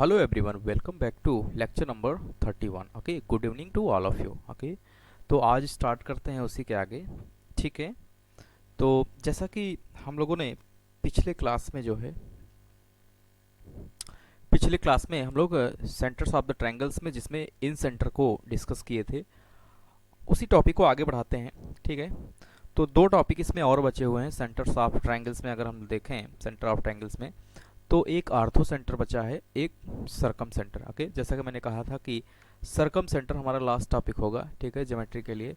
Hello everyone, welcome back to lecture number 31. Okay, good evening to all of you. Okay, तो आज start करते हैं उसी के आगे. ठीक है. तो जैसा कि हम लोगों ने पिछले क्लास में जो है पिछले क्लास में हम लोग सेंटर्स ऑफ द ट्रायंगल्स में जिसमें इन सेंटर को डिस्कस किए थे, उसी टॉपिक को आगे बढ़ाते हैं. ठीक है. तो दो टॉपिक इसमें और बचे हुए हैं सेंटर्स ऑफ ट्रायंगल्स में. अगर हम देखें सेंटर ऑफ ट्रायंगल्स में तो एक आर्थो सेंटर बचा है, एक सरकम सेंटर. ओके, जैसा कि मैंने कहा था कि सरकम सेंटर हमारा लास्ट टॉपिक होगा. ठीक है, ज्योमेट्री के लिए.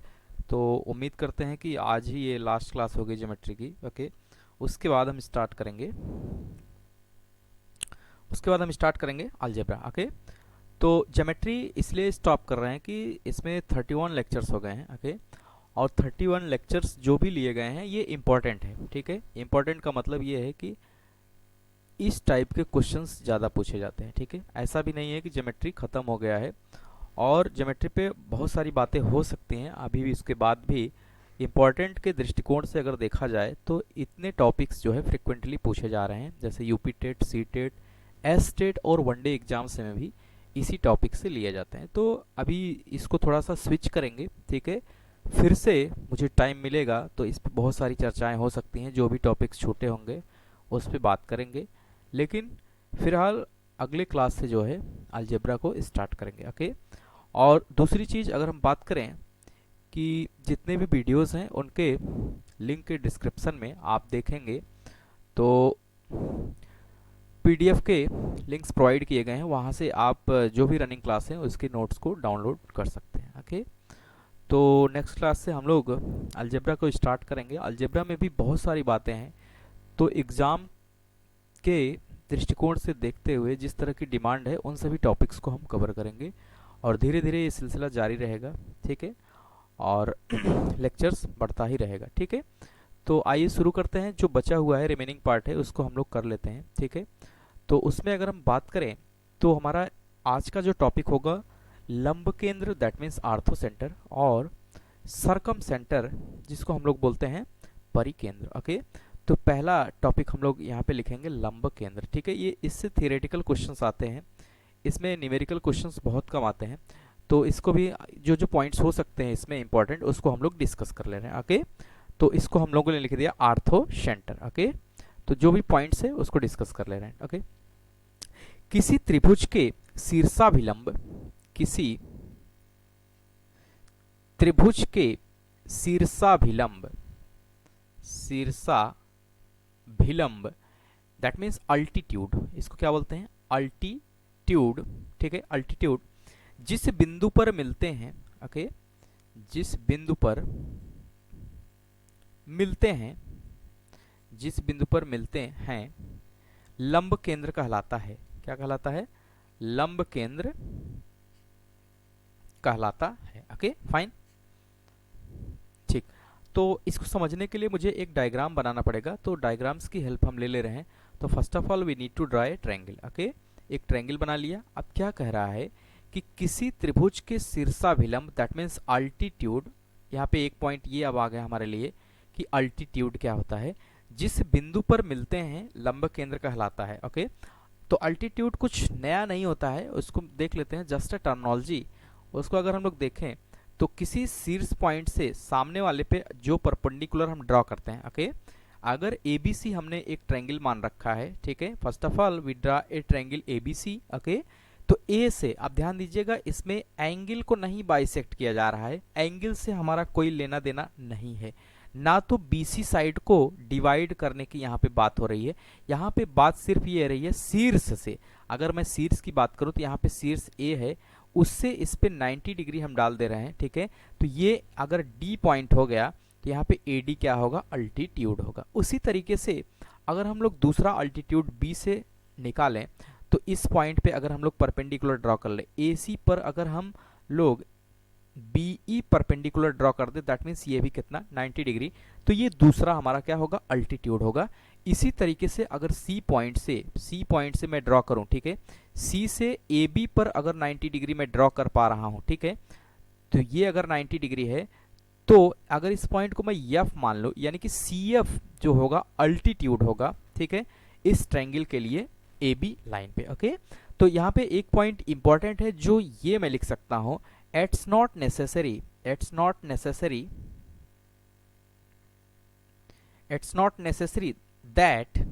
तो उम्मीद करते हैं कि आज ही ये लास्ट क्लास होगी ज्योमेट्री की. ओके, उसके बाद हम स्टार्ट करेंगे अलजेब्रा. ओके, तो ज्योमेट्री इसलिए स्टॉप कर रहे हैं कि इसमें 31 लेक्चर्स हो गए हैं. ओके, और 31 लेक्चर्स जो भी लिए गए हैं ये इम्पोर्टेंट है. ठीक है, इम्पोर्टेंट का मतलब ये है कि इस टाइप के क्वेश्चंस ज़्यादा पूछे जाते हैं. ठीक है, ऐसा भी नहीं है कि ज्योमेट्री ख़त्म हो गया है, और ज्योमेट्री पे बहुत सारी बातें हो सकती हैं अभी भी. इसके बाद भी इम्पॉर्टेंट के दृष्टिकोण से अगर देखा जाए तो इतने टॉपिक्स जो है फ्रिक्वेंटली पूछे जा रहे हैं, जैसे UP TET, C TET, S TET और वनडे एग्जाम्स में भी इसी टॉपिक से लिए जाते हैं. तो अभी इसको थोड़ा सा स्विच करेंगे. ठीक है, फिर से मुझे टाइम मिलेगा तो इस पर बहुत सारी चर्चाएँ हो सकती हैं. जो भी टॉपिक्स छूटे होंगे उस पर बात करेंगे, लेकिन फिलहाल अगले क्लास से जो है अलजेब्रा को स्टार्ट करेंगे. ओके, और दूसरी चीज़ अगर हम बात करें कि जितने भी वीडियोस हैं उनके लिंक के डिस्क्रिप्शन में आप देखेंगे तो पीडीएफ के लिंक्स प्रोवाइड किए गए हैं. वहाँ से आप जो भी रनिंग क्लास है उसके नोट्स को डाउनलोड कर सकते हैं. ओके, तो नेक्स्ट क्लास से हम लोग अलजेब्रा को स्टार्ट करेंगे. अलजेब्रा में भी बहुत सारी बातें हैं, तो एग्ज़ाम के दृष्टिकोण से देखते हुए जिस तरह की डिमांड है उन सभी टॉपिक्स को हम कवर करेंगे, और धीरे धीरे ये सिलसिला जारी रहेगा. ठीक है, और लेक्चर्स बढ़ता ही रहेगा. ठीक है, तो आइए शुरू करते हैं. जो बचा हुआ है रिमेनिंग पार्ट है उसको हम लोग कर लेते हैं. ठीक है, तो उसमें अगर हम बात करें तो हमारा आज का जो टॉपिक होगा लंब केंद्र, दैट मीन्स आर्थो सेंटर, और सरकम सेंटर जिसको हम लोग बोलते हैं परिकेंद्र. ओके, तो पहला टॉपिक हम लोग यहाँ पे लिखेंगे लंब केंद्र. ठीक है, ये इससे थियोरेटिकल क्वेश्चंस आते हैं, इसमें न्यूमेरिकल क्वेश्चंस बहुत कम आते हैं. तो इसको भी जो जो पॉइंट्स हो सकते हैं इसमें इंपॉर्टेंट उसको हम लोग डिस्कस कर ले रहे हैं. ओके, तो इसको हम लोगों ने लिख दिया आर्थो सेंटर. ओके, तो जो भी पॉइंट्स है उसको डिस्कस कर ले रहे हैं. ओके, किसी त्रिभुज के शीर्षाभिलंब शीर्षाभिलंब दैट मीन्स अल्टीट्यूड, इसको क्या बोलते हैं? अल्टीट्यूड. ठीक है, अल्टीट्यूड जिस बिंदु पर मिलते हैं. ओके, जिस बिंदु पर मिलते हैं लंब केंद्र कहलाता है. क्या कहलाता है? लंब केंद्र कहलाता है. Okay, fine. ठीक, तो इसको समझने के लिए मुझे एक डायग्राम बनाना पड़ेगा, तो डायग्राम्स की हेल्प हम ले रहे हैं. तो first of all we need to draw a triangle. Okay, एक ट्रायंगल बना लिया. अब क्या कह रहा है कि किसी त्रिभुज के शीर्षाभिलंब दैट मीन्स अल्टीट्यूड, यहाँ पे एक पॉइंट ये अब आ गया हमारे लिए कि अल्टीट्यूड क्या होता है, जिस बिंदु पर मिलते हैं लंब केंद्र कहलाता है. ओके, तो अल्टीट्यूड कुछ नया नहीं होता है, उसको देख लेते हैं, जस्ट अ टर्मिनोलॉजी. उसको अगर हम लोग देखें तो किसी शीर्ष पॉइंट से सामने वाले पे जो परपेंडिकुलर हम ड्रॉ करते हैं. ओके, अगर ABC हमने एक ट्रायंगल मान रखा है. ठीक है, first of all we draw a triangle ABC. Okay, तो A से आप ध्यान दीजिएगा इसमें एंगल को नहीं बाइसेक्ट किया जा रहा है, एंगल से हमारा कोई लेना देना नहीं है, ना तो BC साइड को डिवाइड करने की यहाँ पे बात हो रही है. यहाँ पे बात सिर्फ ये रही है शीर्ष से. अगर मैं शीर्ष की बात करूँ तो यहाँ पे शीर्ष A है, उससे इस पे 90 डिग्री हम डाल दे रहे हैं. ठीक है, तो ये अगर D पॉइंट हो गया तो यहाँ पे AD क्या होगा? अल्टीट्यूड होगा. उसी तरीके से अगर हम लोग दूसरा अल्टीट्यूड B से निकालें तो इस पॉइंट पे अगर हम लोग परपेंडिकुलर ड्रॉ कर ले, AC पर अगर हम लोग BE परपेंडिकुलर ड्रॉ कर दे, दैट मीन्स ये भी कितना? 90 डिग्री. तो ये दूसरा हमारा क्या होगा? अल्टीट्यूड होगा. इसी तरीके से अगर C पॉइंट से मैं ड्रॉ करूं, ठीक है, C से AB पर अगर 90 डिग्री मैं ड्रॉ कर पा रहा हूं, ठीक है, तो ये अगर 90 डिग्री है तो अगर इस पॉइंट को मैं F मान लूं, यानी कि CF जो होगा अल्टीट्यूड होगा. ठीक है, इस ट्रायंगल के लिए AB लाइन पे. ओके, तो यहाँ पे एक पॉइंट इंपॉर्टेंट है जो ये मैं लिख सकता हूं, it's not necessary, it's not necessary, it's not necessary that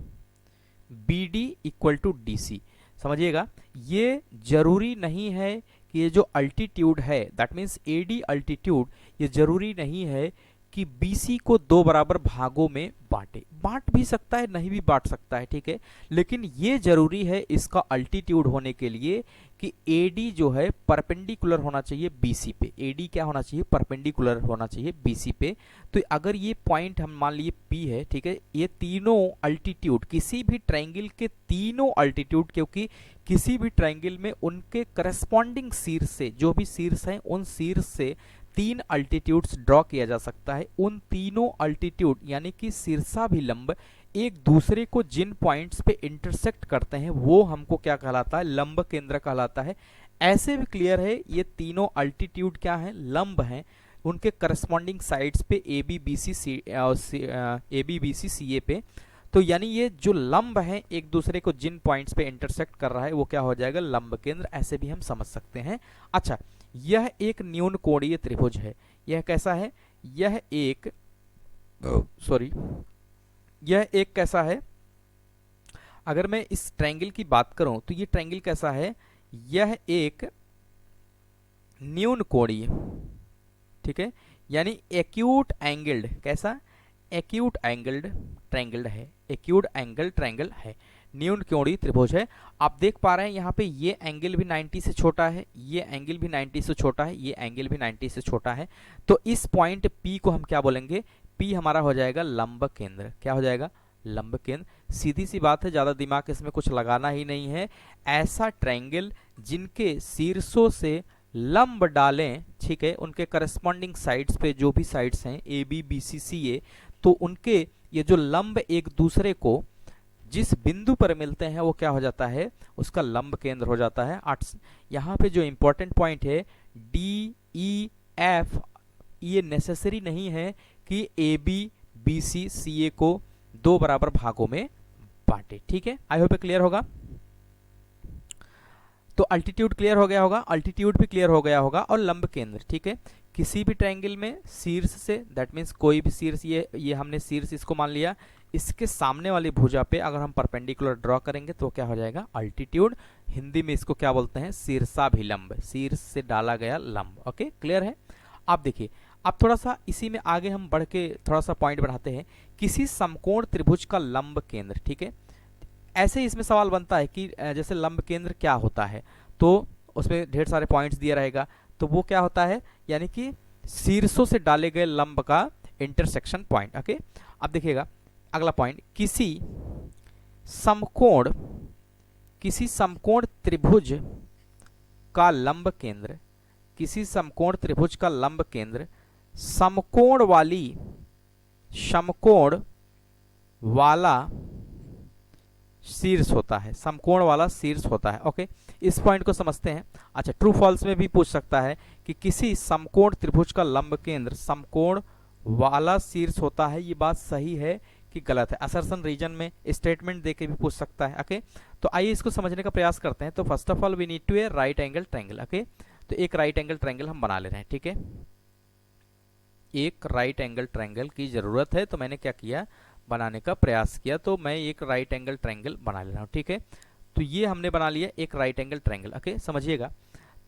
BD equal to DC। समझिएगा, ये जरूरी नहीं है कि ये जो अल्टीट्यूड है, दैट मीन्स AD अल्टीट्यूड, ये जरूरी नहीं है कि BC को दो बराबर भागों में बांटे, बांट भी सकता है, नहीं भी बांट सकता है, ठीक है। लेकिन ये जरूरी है इसका अल्टीट्यूड होने के लिए कि AD जो है परपेंडिकुलर होना चाहिए BC पे, AD क्या होना चाहिए, परपेंडिकुलर होना चाहिए BC पे। तो अगर ये पॉइंट हम मान लिए P है, ठीक है, ये तीनों अल्टीट्यूड, किसी भी ट्रायंगल के तीनों अल्टीट्यूड, क्योंकि किसी भी ट्रायंगल में उनके करस्पॉन्डिंग शीर्ष से, जो भी शीर्ष हैं उन शीर्ष से तीन अल्टीट्यूड्स ड्रॉ किया जा सकता है। उन तीनों अल्टीट्यूड यानी कि शीर्षाभिलंब एक दूसरे को जिन पॉइंट्स पे इंटरसेक्ट करते हैं वो हमको क्या कहलाता है, लंब केंद्र कहलाता है। ऐसे भी क्लियर है, ये तीनों अल्टीट्यूड क्या है, लंब हैं, उनके करस्पॉन्डिंग साइड्स पे AB BC CA पे। तो यानी ये जो लंब है एक दूसरे को जिन पॉइंट्स पे इंटरसेक्ट कर रहा है वो क्या हो जाएगा, लंब केंद्र, ऐसे भी हम समझ सकते हैं। अच्छा, यह एक न्यून कोणीय त्रिभुज है। यह कैसा है, यह एक यह एक कैसा है, अगर मैं इस ट्रायंगल की बात करूं तो ये ट्रायंगल कैसा है, यह एक न्यून कोणीय, ठीक है, यानी एक्यूट एंगल्ड, कैसा, एक्यूट एंगल्ड ट्रायंगल है, एक्यूट एंगल ट्रायंगल है, न्यून कोणीय त्रिभुज है। आप देख पा रहे हैं यहाँ पे ये एंगल भी 90 से छोटा है, ये एंगल भी 90 से छोटा है, ये एंगल भी 90 से छोटा है। तो इस पॉइंट P को हम क्या बोलेंगे, P हमारा हो जाएगा लंब केंद्र। क्या हो जाएगा, लंब केंद्र। सीधी सी बात है, ज्यादा दिमाग इसमें कुछ लगाना ही नहीं है। ऐसा ट्रायंगल जिनके शीर्षों से लंब डालें, ठीक है, उनके करस्पॉन्डिंग साइड्स पे जो भी साइड्स हैं AB BC CA, तो उनके ये जो लंब एक दूसरे को जिस बिंदु पर मिलते हैं वो क्या हो जाता है, उसका लंब केंद्र हो जाता है। यहाँ पे जो इंपॉर्टेंट पॉइंट है DEF, ये नेसेसरी नहीं है कि AB BC CA को दो बराबर भागों में बांटे, ठीक है। आई होप क्लियर होगा। तो अल्टीट्यूड क्लियर हो गया होगा, अल्टीट्यूड भी क्लियर हो गया होगा, और लंब केंद्र, ठीक है। किसी भी ट्रायंगल में शीर्ष से, दैट मीन्स कोई भी शीर्ष, ये हमने शीर्ष इसको मान लिया, इसके सामने वाली भुजा पे अगर हम परपेंडिकुलर ड्रॉ करेंगे तो क्या हो जाएगा, अल्टीट्यूड। हिंदी में इसको क्या बोलते हैं, शीर्षाभिलंब, शीर्ष से डाला गया लंब। ओके, क्लियर है। आप देखिए, अब थोड़ा सा इसी में आगे हम बढ़ के थोड़ा सा पॉइंट बढ़ाते हैं। किसी समकोण त्रिभुज का लंब केंद्र, ठीक है। ऐसे ही इसमें सवाल बनता है कि जैसे लंब केंद्र क्या होता है, तो उसमें ढेर सारे पॉइंट्स दिया रहेगा, तो वो क्या होता है, यानी कि शीर्षों से डाले गए लंब का इंटरसेक्शन पॉइंट। ओके, अब देखिएगा अगला पॉइंट, किसी समकोण त्रिभुज का लंब केंद्र, किसी समकोण त्रिभुज का लंब केंद्र समकोण वाला शीर्ष होता है, समकोण वाला शीर्ष होता है। ओके, इस पॉइंट को समझते हैं। अच्छा, ट्रू फॉल्स में भी पूछ सकता है कि किसी समकोण त्रिभुज का लंब केंद्र समकोण वाला शीर्ष होता है, ये बात सही है कि गलत है। असर्शन रीजन में स्टेटमेंट देके भी पूछ सकता है। ओके, तो आइए इसको समझने का प्रयास करते हैं। तो first of all we need to a right angle triangle. Okay, तो एक राइट एंगल ट्रायंगल हम बना ले रहे हैं, ठीक है। एक राइट एंगल ट्रायंगल की जरूरत है, तो मैंने क्या किया, बनाने का प्रयास किया। तो मैं एक राइट एंगल ट्रायंगल बना ले रहा हूं, ठीक है। तो ये हमने बना लिया एक राइट एंगल ट्रायंगल। ओके, समझिएगा,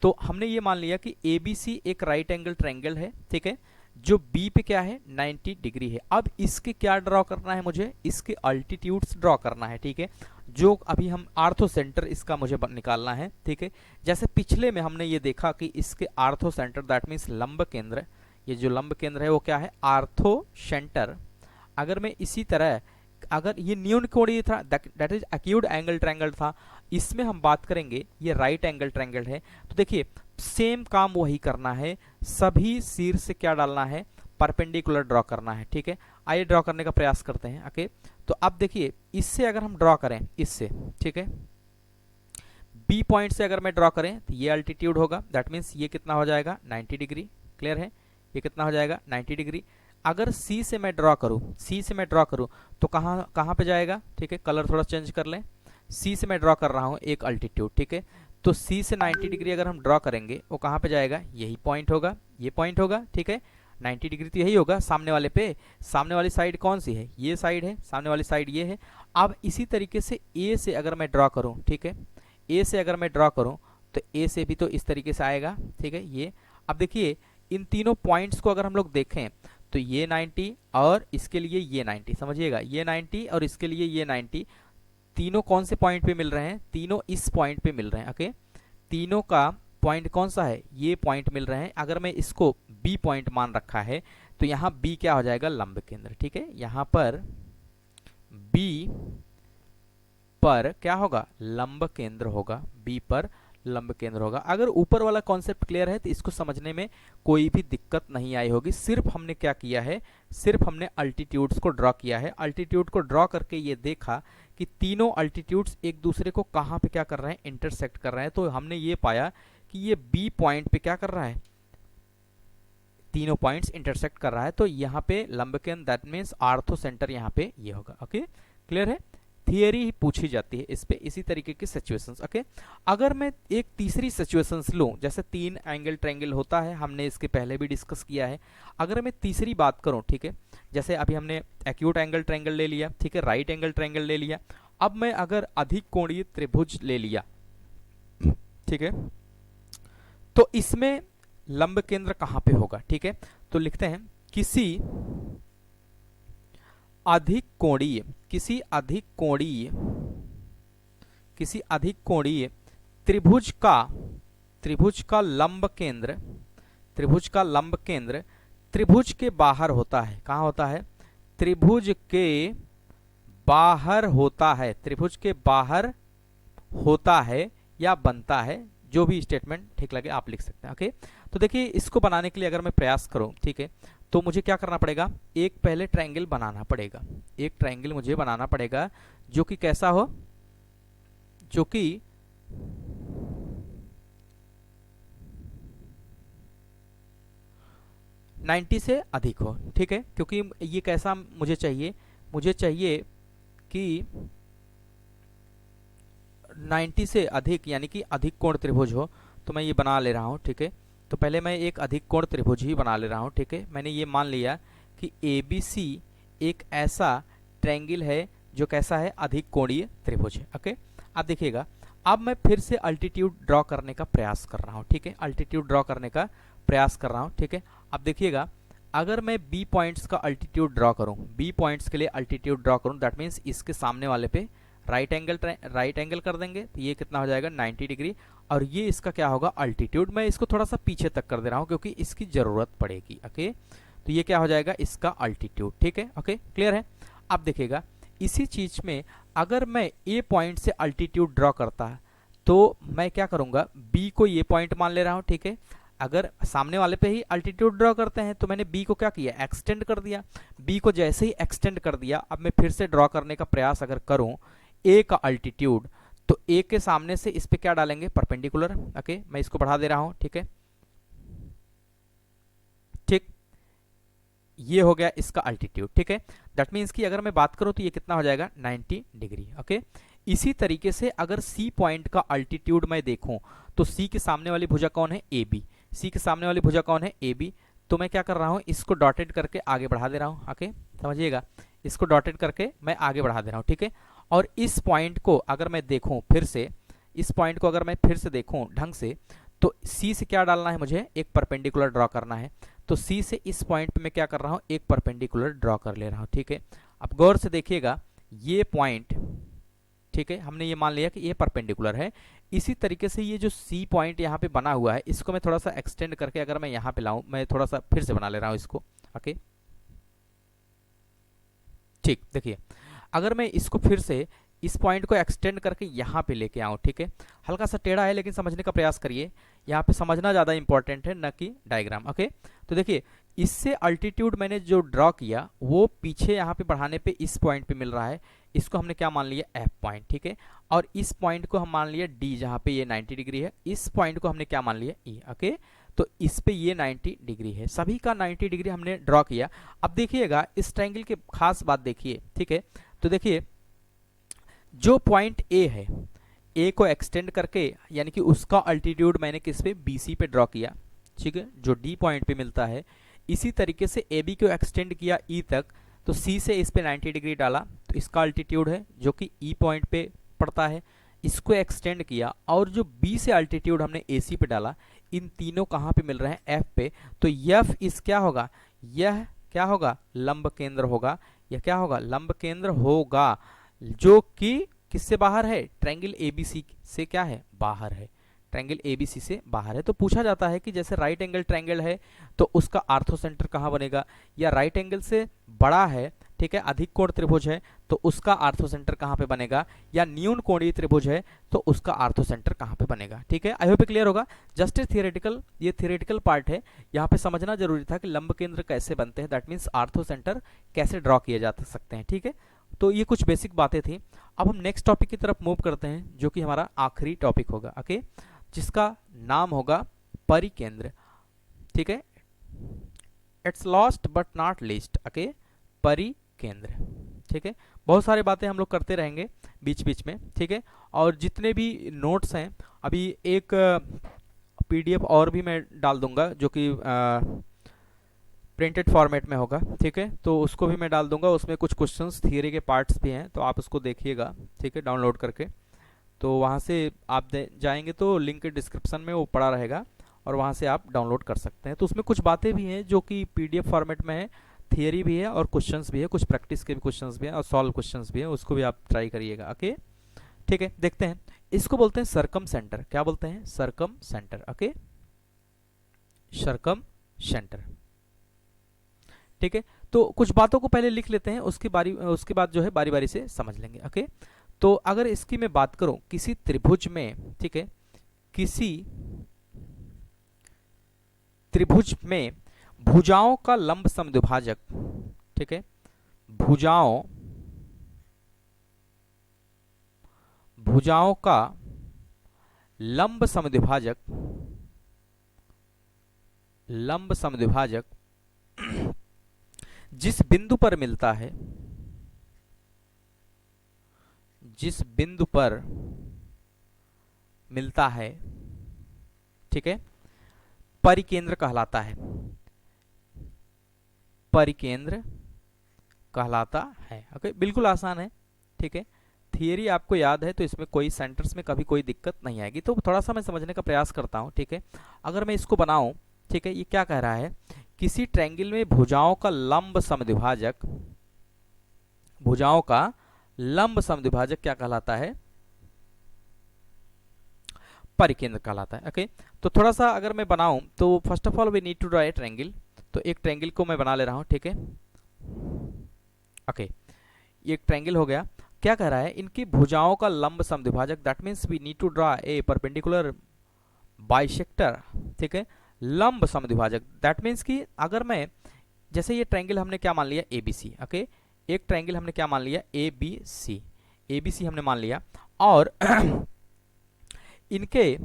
तो हमने ये मान लिया कि ABC एक राइट एंगल ट्रायंगल है, ठीक है, जो B पे क्या है, 90 डिग्री है। अब इसके क्या ड्रॉ करना है, मुझे इसके अल्टीट्यूड्स ड्रॉ करना है, ठीक है, जो अभी हम आर्थो सेंटर इसका मुझे निकालना है, ठीक है। जैसे पिछले में हमने ये देखा कि इसके आर्थो सेंटर, दैट मीन्स लंब केंद्र, ये जो लंब केंद्र है वो क्या है, आर्थो सेंटर। अगर मैं इसी तरह, अगर ये न्यून कोणीय था, that is acute angle triangle था, इसमें हम बात करेंगे ये राइट एंगल ट्रायंगल है। तो देखिए सेम काम वही करना है, सभी शीर्ष से क्या डालना है, परपेंडिकुलर ड्रॉ करना है, ठीक है। आइए ड्रॉ करने का प्रयास करते हैं। ओके, तो अब देखिए इससे अगर हम ड्रॉ करें, इससे, ठीक है, B पॉइंट से अगर मैं ड्रॉ करें तो ये अल्टीट्यूड होगा, दैट मीन्स ये कितना हो जाएगा, 90 डिग्री। क्लियर है, ये कितना हो जाएगा, 90 डिग्री। अगर C से मैं ड्रॉ करूं, C से मैं ड्रॉ करूं तो कहां पे जाएगा, ठीक है, कलर थोड़ा चेंज कर लें। सी से मैं ड्रॉ कर रहा हूँ एक अल्टीट्यूड, ठीक है। तो सी से 90 डिग्री अगर हम ड्रॉ करेंगे वो कहाँ पे जाएगा, यही पॉइंट होगा, ये पॉइंट होगा, ठीक है। 90 डिग्री तो यही होगा सामने वाले पे। सामने वाली साइड कौन सी है, ये साइड है, सामने वाली साइड ये है। अब इसी तरीके से ए से अगर मैं ड्रॉ करूँ, ठीक है, ए से अगर मैं ड्रॉ करूँ तो ए से भी तो इस तरीके से आएगा, ठीक है। ये अब देखिए इन तीनों पॉइंट्स को अगर हम लोग देखें तो ये 90 और इसके लिए ये 90, समझिएगा, ये 90 और इसके लिए ये 90, तीनों कौन से पॉइंट पे मिल रहे हैं, तीनों इस पॉइंट पे मिल रहे हैं, ओके। तीनों का पॉइंट कौन सा है, ये पॉइंट मिल रहे हैं। अगर मैं इसको बी पॉइंट मान रखा है तो यहाँ बी क्या हो जाएगा, लंब केंद्र, ठीक है। यहाँ पर बी पर क्या होगा, लंब केंद्र होगा, बी पर लंब केंद्र होगा। अगर ऊपर वाला कॉन्सेप्ट क्लियर है तो इसको समझने में कोई भी दिक्कत नहीं आई होगी। सिर्फ हमने क्या किया है, सिर्फ हमने अल्टीट्यूड्स को ड्रॉ किया है। अल्टीट्यूड को ड्रॉ करके ये देखा कि तीनों अल्टीट्यूड्स एक दूसरे को कहाँ पे क्या कर रहे हैं, इंटरसेक्ट कर रहे हैं। तो हमने ये पाया कि ये बी पॉइंट पे क्या कर रहा है, तीनों पॉइंट्स इंटरसेक्ट कर रहा है। तो यहाँ पे लंब केंद्र, दैट मीन्स आर्थो सेंटर यहाँ पे ये होगा, ओके। क्लियर है, थियरी ही पूछी जाती है इस पे, इसी तरीके की सिचुएशंस, ओके। अगर मैं एक तीसरी सिचुएशंस लूं, जैसे 3 एंगल ट्रायंगल होता है, हमने इसके पहले भी डिस्कस किया है। अगर मैं तीसरी बात करूं, ठीक है, जैसे अभी हमने एक्यूट एंगल ट्रायंगल ले लिया, ठीक है, राइट एंगल ट्रायंगल ले लिया। अब मैं अगर अधिक कोणीय त्रिभुज ले लिया, ठीक है, तो इसमें लंब केंद्र कहां पे होगा, ठीक है। तो लिखते हैं किसी अधिक कोणीय, किसी अधिक कोणीय, किसी अधिक कोणीय त्रिभुज का लंब केंद्र, त्रिभुज का लंब केंद्र त्रिभुज के बाहर होता है। कहाँ होता है, त्रिभुज के बाहर होता है, त्रिभुज के बाहर होता है या बनता है, जो भी स्टेटमेंट ठीक लगे आप लिख सकते हैं, ओके। तो देखिए इसको बनाने के लिए अगर मैं प्रयास करूं, ठीक है, तो मुझे क्या करना पड़ेगा, एक पहले ट्रायंगल बनाना पड़ेगा, एक ट्रायंगल मुझे बनाना पड़ेगा जो कि कैसा हो, जो कि नाइन्टी से अधिक हो, ठीक है। क्योंकि ये कैसा मुझे चाहिए, मुझे चाहिए कि 90 से अधिक यानी कि अधिक कोण त्रिभुज हो। तो मैं ये बना ले रहा हूँ, ठीक है। तो पहले मैं एक अधिक कोण त्रिभुज ही बना ले रहा हूँ, ठीक है। मैंने ये मान लिया कि ABC एक ऐसा ट्रायंगल है जो कैसा है, अधिक कोणीय त्रिभुज है, ओके। अब देखिएगा, अब मैं फिर से अल्टीट्यूड ड्रॉ करने का प्रयास कर रहा हूँ, ठीक है, अल्टीट्यूड ड्रॉ करने का प्रयास कर रहा हूँ, ठीक है। अब देखिएगा, अगर मैं बी पॉइंट्स का अल्टीट्यूड ड्रॉ करूँ, बी पॉइंट्स के लिए अल्टीट्यूड ड्रॉ करूँ, दैट मीन्स इसके सामने वाले पे राइट एंगल कर देंगे, तो ये कितना हो जाएगा, 90 डिग्री। और ये इसका क्या होगा, अल्टीट्यूड। मैं इसको थोड़ा सा पीछे तक कर दे रहा हूँ क्योंकि इसकी जरूरत पड़ेगी, ओके। तो ये क्या हो जाएगा, इसका अल्टीट्यूड, ठीक है, ओके, क्लियर है। अब देखिएगा, इसी चीज में अगर मैं ए पॉइंट से अल्टीट्यूड ड्रॉ करता तो मैं क्या करूंगा, बी को ये पॉइंट मान ले रहा हूँ, ठीक है। अगर सामने वाले पे ही अल्टीट्यूड ड्रॉ करते हैं तो मैंने बी को क्या किया, एक्सटेंड कर दिया। बी को जैसे ही एक्सटेंड कर दिया, अब मैं फिर से ड्रॉ करने का प्रयास अगर करूं ए का अल्टीट्यूड, तो ए के सामने से इस पे क्या डालेंगे, परपेंडिकुलर, ओके। मैं इसको बढ़ा दे रहा हूं, ठीक है, ठीक, ये हो गया इसका अल्टीट्यूड, ठीक है। दैट मीन्स कि अगर मैं बात करूं तो ये कितना हो जाएगा, 90 डिग्री, ओके। इसी तरीके से अगर सी पॉइंट का अल्टीट्यूड मैं देखूं तो सी के सामने वाली भुजा कौन है, ए बी। सी के सामने वाली भुजा कौन है, ए बी। तो मैं क्या कर रहा हूं, इसको डॉटेड करके आगे बढ़ा दे रहा हूं, ओके, समझिएगा, इसको डॉटेड करके मैं आगे बढ़ा दे रहा हूं, ठीक है। और इस पॉइंट को अगर मैं देखूं फिर से, इस पॉइंट को अगर मैं फिर से देखूं ढंग से, तो सी से क्या डालना है, मुझे एक परपेंडिकुलर ड्रॉ करना है। तो सी से इस पॉइंट पे मैं क्या कर रहा हूं, एक परपेंडिकुलर ड्रॉ कर ले रहा हूं, ठीक है। अब गौर से देखिएगा, ये पॉइंट, ठीक है, हमने ये मान लिया कि ये परपेंडिकुलर है। इसी तरीके से ये जो सी पॉइंट यहाँ पे बना हुआ है, इसको मैं थोड़ा सा एक्सटेंड करके अगर मैं यहाँ पे लाऊं, मैं थोड़ा सा फिर से बना ले रहा हूं इसको, ओके, ठीक। देखिए, अगर मैं इसको फिर से इस पॉइंट को एक्सटेंड करके यहाँ पे लेके आऊँ, ठीक है, हल्का सा टेढ़ा है लेकिन समझने का प्रयास करिए, यहाँ पे समझना ज़्यादा इंपॉर्टेंट है न कि डायग्राम, ओके। तो देखिए, इससे अल्टीट्यूड मैंने जो ड्रॉ किया वो पीछे यहाँ पे बढ़ाने पे इस पॉइंट पे मिल रहा है, इसको हमने क्या मान लिया, एफ पॉइंट, ठीक है। और इस पॉइंट को हम मान लिया डी, जहाँ पे ये 90 डिग्री है। इस पॉइंट को हमने क्या मान लिया, ई, ओके। तो इस पे ये 90 डिग्री है, सभी का 90 डिग्री हमने ड्रॉ किया। अब देखिएगा, इस ट्रायंगल की खास बात देखिए, ठीक है। तो देखिए, जो पॉइंट ए है, ए को एक्सटेंड करके यानी कि उसका अल्टीट्यूड मैंने किस पे, बीसी पे ड्रॉ किया, ठीक है, जो डी पॉइंट पे मिलता है। इसी तरीके से ए बी को एक्सटेंड किया ई तक, तो सी से इस पे 90 डिग्री डाला, तो इसका अल्टीट्यूड है जो कि ई पॉइंट पे पड़ता है। इसको एक्सटेंड किया और जो बी से अल्टीट्यूड हमने ए सी पे डाला, इन तीनों कहाँ पे मिल रहे हैं, एफ पे। तो एफ इस क्या होगा, यह क्या होगा, लंब केंद्र होगा। यह क्या होगा, लंब केंद्र होगा, जो कि किससे बाहर है, ट्रायंगल एबीसी से क्या है, बाहर है, ट्रायंगल एबीसी से बाहर है। तो पूछा जाता है कि जैसे राइट एंगल ट्रायंगल है तो उसका आर्थो सेंटर कहाँ बनेगा, या राइट एंगल से बड़ा है, ठीक है, अधिक कोण त्रिभुज है तो उसका आर्थो सेंटर कहाँ पे बनेगा, या न्यून कोणीय त्रिभुज है तो उसका आर्थो सेंटर कहाँ पे बनेगा। ठीक है, आई होप क्लियर होगा। जस्ट थियोरेटिकल, ये थियोरेटिकल पार्ट है, यहाँ पे समझना जरूरी था कि लंब केंद्र कैसे बनते हैं, दैट मीन्स आर्थो सेंटर कैसे ड्रॉ किए जा सकते हैं। ठीक है, तो ये कुछ बेसिक बातें थी। अब हम नेक्स्ट टॉपिक की तरफ मूव करते हैं, जो कि हमारा आखिरी टॉपिक होगा, ओके, जिसका नाम होगा परिकेंद्र। ठीक है, it's last but not least, okay, परिकेंद्र। ठीक है, बहुत सारी बातें हम लोग करते रहेंगे बीच बीच में। ठीक है, और जितने भी नोट्स हैं, अभी एक पीडीएफ और भी मैं डाल दूंगा जो कि प्रिंटेड फॉर्मेट में होगा। ठीक है, तो उसको भी मैं डाल दूंगा, उसमें कुछ क्वेश्चंस थियरी के पार्ट्स भी हैं, तो आप उसको देखिएगा, ठीक है, डाउनलोड करके। तो वहाँ से आप जाएंगे तो लिंक डिस्क्रिप्शन में वो पड़ा रहेगा और वहाँ से आप डाउनलोड कर सकते हैं। तो उसमें कुछ बातें भी हैं जो कि पीडीएफ फॉर्मेट में है, थियरी भी है और क्वेश्चंस भी है, कुछ प्रैक्टिस के भी क्वेश्चंस भी हैं और सॉल्व क्वेश्चंस भी हैं, उसको भी आप ट्राई करिएगा। ओके, ठीक है, देखते हैं। इसको बोलते हैं सरकम सेंटर। क्या बोलते हैं, circumcentre. Okay, circumcentre. ठीक है, तो कुछ बातों को पहले लिख लेते हैं, उसके बाद जो है बारी बारी से समझ लेंगे। ओके, तो अगर इसकी मैं बात करूं, किसी त्रिभुज में, ठीक है, किसी त्रिभुज में भुजाओं का लंब समद्विभाजक, ठीक है, भुजाओं का लंब समद्विभाजक जिस बिंदु पर मिलता है, ठीक है, परिकेंद्र कहलाता है, परिकेंद्र कहलाता है। ओके, बिल्कुल आसान है। ठीक है, थियरी आपको याद है तो इसमें कोई सेंटर्स में कभी कोई दिक्कत नहीं आएगी। तो थोड़ा सा मैं समझने का प्रयास करता हूं। ठीक है, अगर मैं इसको बनाऊं, ठीक है, ये क्या कह रहा है, किसी ट्रायंगल में भुजाओं का लंब समद्विभाजक क्या कहलाता है, परिकेंद्र कहलाता है। ओके, तो थोड़ा सा अगर मैं बनाऊं तो first of all we need to draw a triangle. तो एक ट्रायंगल को मैं बना ले रहा हूं। ठीक है, ओके, ये एक ट्रायंगल हो गया। क्या कह रहा है, इनकी भुजाओं का लंब समद्विभाजक, that means we need to draw a perpendicular bisector. ठीक है, लंब समद्विभाजक, दैट मीन्स कि अगर मैं, जैसे ये ट्रायंगल हमने क्या मान लिया, एबीसी। ओके, एक ट्रायंगल हमने क्या मान लिया, एबीसी हमने मान लिया, और इनके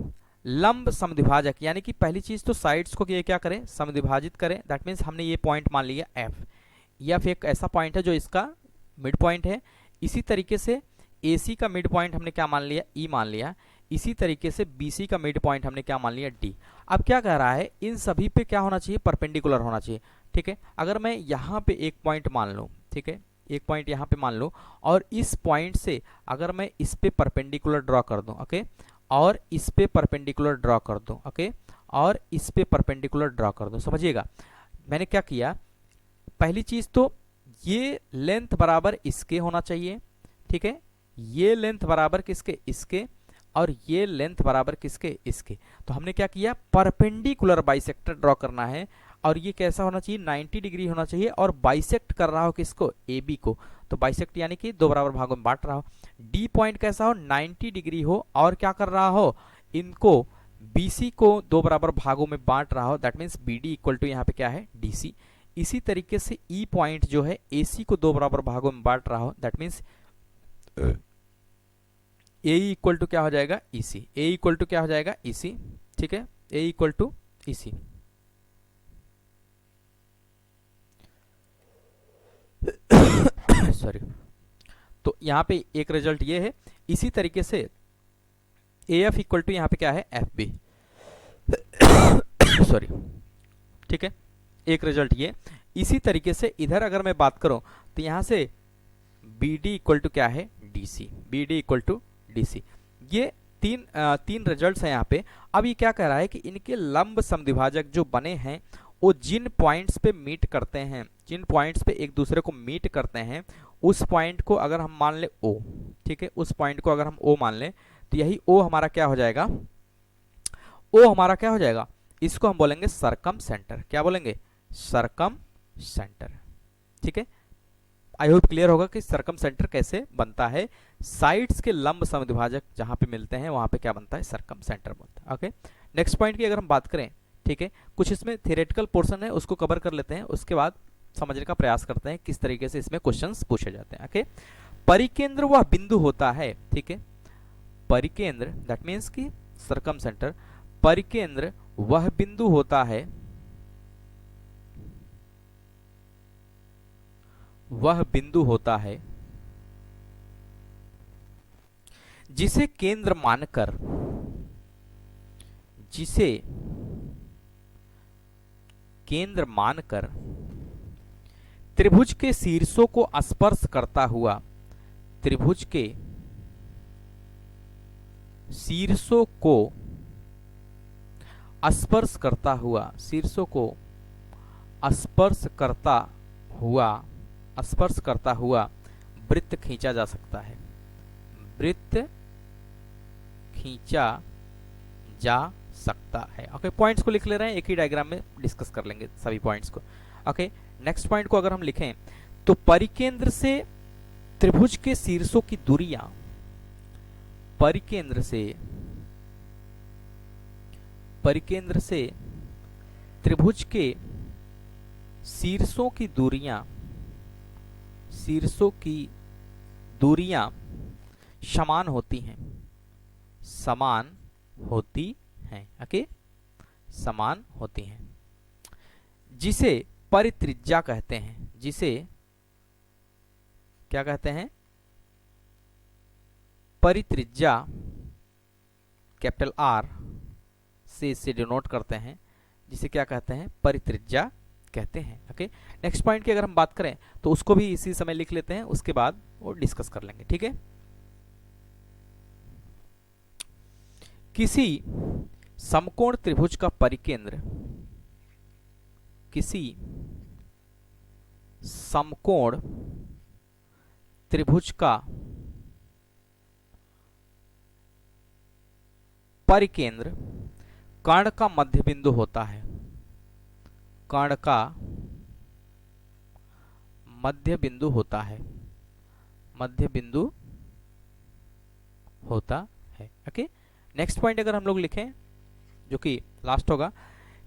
लंब समद्विभाजक, यानी कि पहली चीज तो साइड्स को ये क्या करें, समद्विभाजित करें। दैट मीन्स हमने ये पॉइंट मान लिया एफ एक ऐसा पॉइंट है जो इसका मिड पॉइंट है। इसी तरीके से AC का मिड पॉइंट हमने क्या मान लिया, E मान लिया। इसी तरीके से BC का मिड पॉइंट हमने क्या मान लिया, D। अब क्या कह रहा है, इन सभी पे क्या होना चाहिए, परपेंडिकुलर होना चाहिए। ठीक है, अगर मैं यहाँ पे एक पॉइंट मान लूँ, ठीक है, एक पॉइंट यहाँ पे मान लूँ, और इस पॉइंट से अगर मैं इस पे परपेंडिकुलर ड्रॉ कर दूँ, ओके, और इस पे परपेंडिकुलर ड्रॉ कर दूं, ओके, और इस पे परपेंडिकुलर ड्रॉ कर दूं। समझिएगा मैंने क्या किया, पहली चीज तो ये लेंथ बराबर इसके होना चाहिए। ठीक है, ये लेंथ बराबर किसके, इसके, और ये लेंथ बराबर किसके, इसके। तो हमने क्या किया, परपेंडिकुलर बाइसेक्टर ड्रॉ करना है, और ये कैसा होना चाहिए, 90 डिग्री होना चाहिए, और बाइसेक्ट कर रहा हो किसको, AB को। तो बाइसेक्ट यानी कि दो बराबर भागों में बांट रहा हो। D पॉइंट कैसा हो, 90 डिग्री हो, और क्या कर रहा हो, इनको BC को दो बराबर भागों में बांट रहा हो। That means BD equal to यहाँ पे क्या है, DC। इसी तरीके से E पॉइंट जो है AC को दो बराबर भागों में बांट रहा हो। That means AE equal to क्या हो जाएगा, EC। A इक्वल टू क्या हो जाएगा, EC। ठीक है, A equal to EC। Sorry. तो यहाँ पे एक रिजल्ट ये है। इसी तरीके से ए एफ इक्वल टू यहाँ पे क्या है, एफ बी सॉरी, ठीक है, एक रिजल्ट ये। इसी तरीके से इधर अगर मैं बात करूं तो यहाँ से बी डी इक्वल टू क्या है, D C, B D equal to D C. ये तीन रिजल्ट्स हैं यहाँ पे। अब ये क्या कह रहा है कि इनके लंब समद्विभाजक जो बने हैं वो जिन पॉइंट्स पे मीट करते हैं, जिन पॉइंट्स पे एक दूसरे को मीट करते हैं, उस पॉइंट को अगर हम मान ले ओ, ठीक है, उस पॉइंट को अगर हम ओ मान लें तो यही ओ हमारा क्या हो जाएगा, ओ हमारा क्या हो जाएगा, इसको हम बोलेंगे सरकम सेंटर। क्या बोलेंगे, सरकम सेंटर। ठीक है, आई होप क्लियर होगा कि सरकम सेंटर कैसे बनता है। साइड्स के लंब समद्विभाजक जहां पे मिलते हैं वहां पे क्या बनता है, सरकम सेंटर बनता है। ओके, नेक्स्ट पॉइंट की अगर हम बात करें, ठीक है, कुछ इसमें थियोरेटिकल पोर्शन है उसको कवर कर लेते हैं, उसके बाद समझने का प्रयास करते हैं किस तरीके से इसमें क्वेश्चंस पूछे जाते हैं। ओके, परिकेंद्र वह बिंदु होता है, ठीक है, परिकेंद्र दैट मीन्स कि सरकम सेंटर, परिकेंद्र वह बिंदु होता है, वह बिंदु होता है जिसे केंद्र मानकर, जिसे केंद्र मानकर त्रिभुज के शीर्षों को स्पर्श करता हुआ, त्रिभुज के शीर्षों को स्पर्श करता हुआ, शीर्षों को स्पर्श करता हुआ, स्पर्श करता हुआ वृत्त खींचा जा सकता है, वृत्त खींचा जा सकता है। ओके, पॉइंट्स को लिख ले रहे हैं, एक ही डायग्राम में डिस्कस कर लेंगे सभी पॉइंट्स को। ओके, नेक्स्ट पॉइंट को अगर हम लिखें तो परिकेंद्र से त्रिभुज के शीर्षों की दूरियां, परिकेंद्र से त्रिभुज के शीर्षों की दूरियां, शीर्षों की दूरियां समान होती हैं, समान होती हैं। ओके, समान होती हैं, जिसे परित्रिज्या कहते हैं, जिसे क्या कहते हैं, परित्रिज्या, कैपिटल आर से इसे डिनोट करते हैं, जिसे क्या कहते हैं, परित्रिज्या कहते हैं। ओके, नेक्स्ट पॉइंट की अगर हम बात करें तो उसको भी इसी समय लिख लेते हैं, उसके बाद वो डिस्कस कर लेंगे। ठीक है, किसी समकोण त्रिभुज का परिकेंद्र, किसी समकोण त्रिभुज का परिकेंद्र कर्ण का मध्य बिंदु होता है, कर्ण का मध्य बिंदु होता है, मध्य बिंदु होता है। ओके, नेक्स्ट पॉइंट अगर हम लोग लिखें जो कि लास्ट होगा,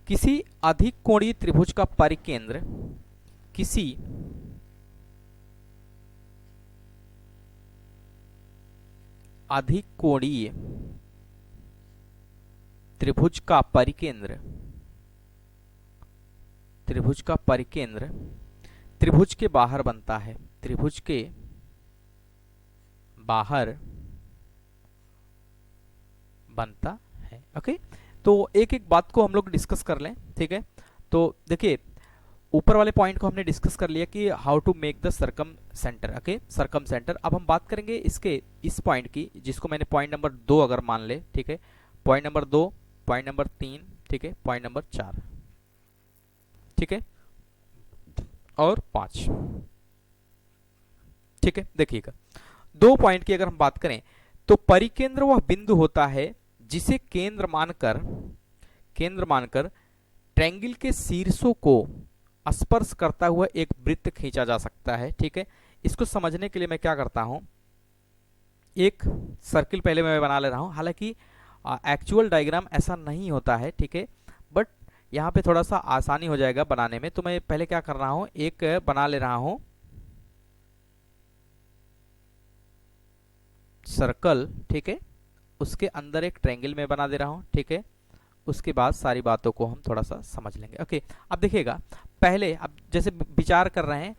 किसी अधिक कोणीय त्रिभुज का परिकेंद्र, किसी अधिक कोणीय त्रिभुज का परिकेंद्र, त्रिभुज का परिकेंद्र त्रिभुज के बाहर बनता है, त्रिभुज के बाहर बनता है। ओके, तो एक एक बात को हम लोग डिस्कस कर लें। ठीक है, तो देखिए ऊपर वाले पॉइंट को हमने डिस्कस कर लिया कि how to make the circumcentre. Okay, circumcentre. अब हम बात करेंगे इसके इस पॉइंट की, जिसको मैंने पॉइंट नंबर 2 अगर मान ले, ठीक है, पॉइंट नंबर 2, पॉइंट नंबर 3, ठीक है, पॉइंट नंबर 4, ठीक है, और 5। ठीक है, देखिएगा 2 पॉइंट की अगर हम बात करें तो परिकेंद्र वह बिंदु होता है जिसे केंद्र मानकर ट्रायंगल के शीर्षों को स्पर्श करता हुआ एक वृत्त खींचा जा सकता है। ठीक है, इसको समझने के लिए मैं क्या करता हूं, एक सर्किल पहले मैं बना ले रहा हूं, हालांकि एक्चुअल डायग्राम ऐसा नहीं होता है। ठीक है, बट यहाँ पे थोड़ा सा आसानी हो जाएगा बनाने में, तो मैं पहले क्या कर रहा हूं, एक बना ले रहा हूं सर्कल। ठीक है, उसके अंदर एक ट्रायंगल में बना दे रहा हूं। ठीक है, उसके बाद सारी बातों को हम थोड़ा सा समझ लेंगे। ओके, अब देखिएगा पहले, अब जैसे विचार कर रहे हैं,